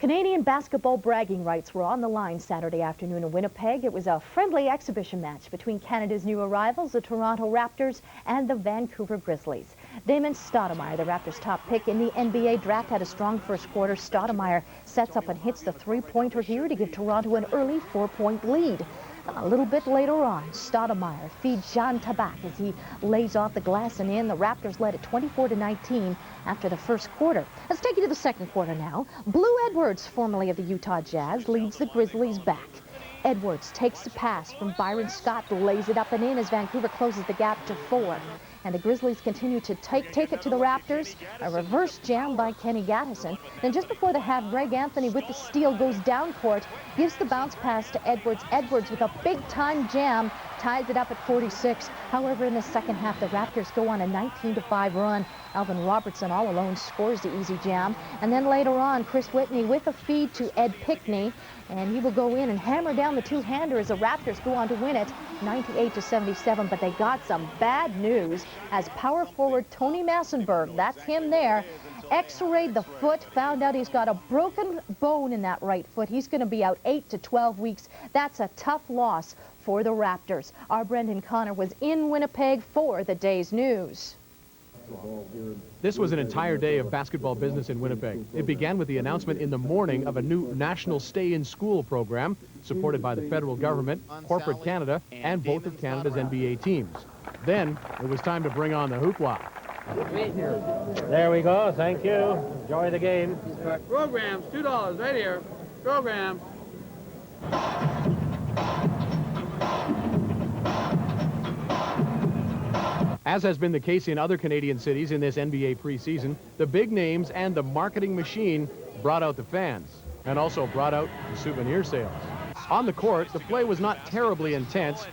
Canadian basketball bragging rights were on the line Saturday afternoon in Winnipeg. It was a friendly exhibition match between Canada's new arrivals, the Toronto Raptors, and the Vancouver Grizzlies. Damon Stoudemire, the Raptors' top pick in the NBA draft, had a strong first quarter. Stoudemire sets up and hits the three-pointer here to give Toronto an early 4-point lead. A little bit later on, Stoudemire feeds Jean Tabak as he lays off the glass and in. The Raptors led at 24-19 after the first quarter. Let's take you to the second quarter now. Blue Edwards, formerly of the Utah Jazz, leads the Grizzlies back. Edwards takes the pass from Byron Scott, lays it up and in as Vancouver closes the gap to 4. And the Grizzlies continue to take it to the Raptors. A reverse jam by Kenny Gattison. Then just before the half, Greg Anthony with the steal goes down court, gives the bounce pass to Edwards. Edwards with a big-time jam ties it up at 46. However, in the second half, the Raptors go on a 19-5 run. Alvin Robertson all alone scores the easy jam. And then later on, Chris Whitney with a feed to Ed Pickney. And he will go in and hammer down the two-hander as the Raptors go on to win it 98-77. But they got some bad news as power forward Tony Massenberg, that's him there, x-rayed the foot, found out he's got a broken bone in that right foot. He's going to be out 8 to 12 weeks. That's a tough loss for the Raptors. Our Brendan Connor was in Winnipeg for the day's news. This was an entire day of basketball business in Winnipeg. It began with the announcement in the morning of a new national stay-in-school program supported by the federal government, corporate Canada, and both of Canada's NBA teams. Then it was time to bring on the hoopla. There we go. Thank you. Enjoy the game. Programs, $2 right here. Programs. As has been the case in other Canadian cities in this NBA preseason, the big names and the marketing machine brought out the fans and also brought out the souvenir sales. On the court, the play was not terribly intense,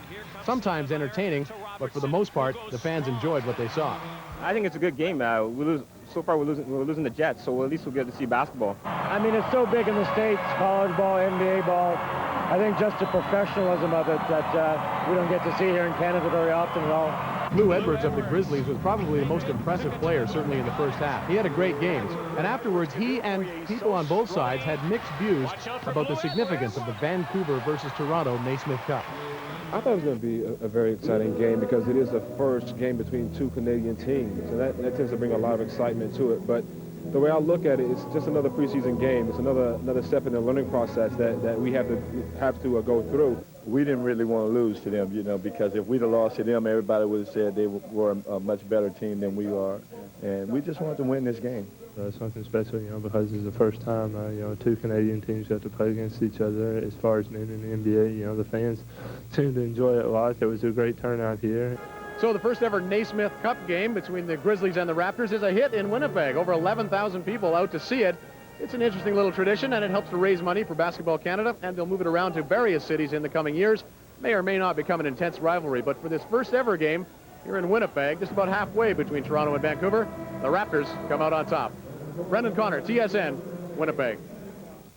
sometimes entertaining, but for the most part, the fans enjoyed what they saw. I think it's a good game. So far, we're losing the Jets, so at least we'll get to see basketball. I mean, it's so big in the States, college ball, NBA ball. I think just the professionalism of it that we don't get to see here in Canada very often at all. Lou Edwards of the Grizzlies was probably the most impressive player, certainly in the first half. He had a great game, and afterwards he and people on both sides had mixed views about the significance of the Vancouver versus Toronto Naismith Cup. I thought it was going to be a very exciting game because it is the first game between two Canadian teams, and that tends to bring a lot of excitement to it. But the way I look at it, it's just another preseason game. It's another step in the learning process that we have to go through. We didn't really want to lose to them, you know, because if we'd have lost to them, everybody would have said they were a much better team than we are, and we just wanted to win this game. Something special, you know, because it's the first time, you know, two Canadian teams got to play against each other. As far as men in the NBA, you know, the fans seemed to enjoy it a lot. There was a great turnout here. So the first ever Naismith Cup game between the Grizzlies and the Raptors is a hit in Winnipeg. Over 11,000 people out to see it. It's an interesting little tradition, and it helps to raise money for Basketball Canada, and they'll move it around to various cities in the coming years. May or may not become an intense rivalry, but for this first ever game here in Winnipeg, just about halfway between Toronto and Vancouver, the Raptors come out on top. Brendan Connor, TSN, Winnipeg.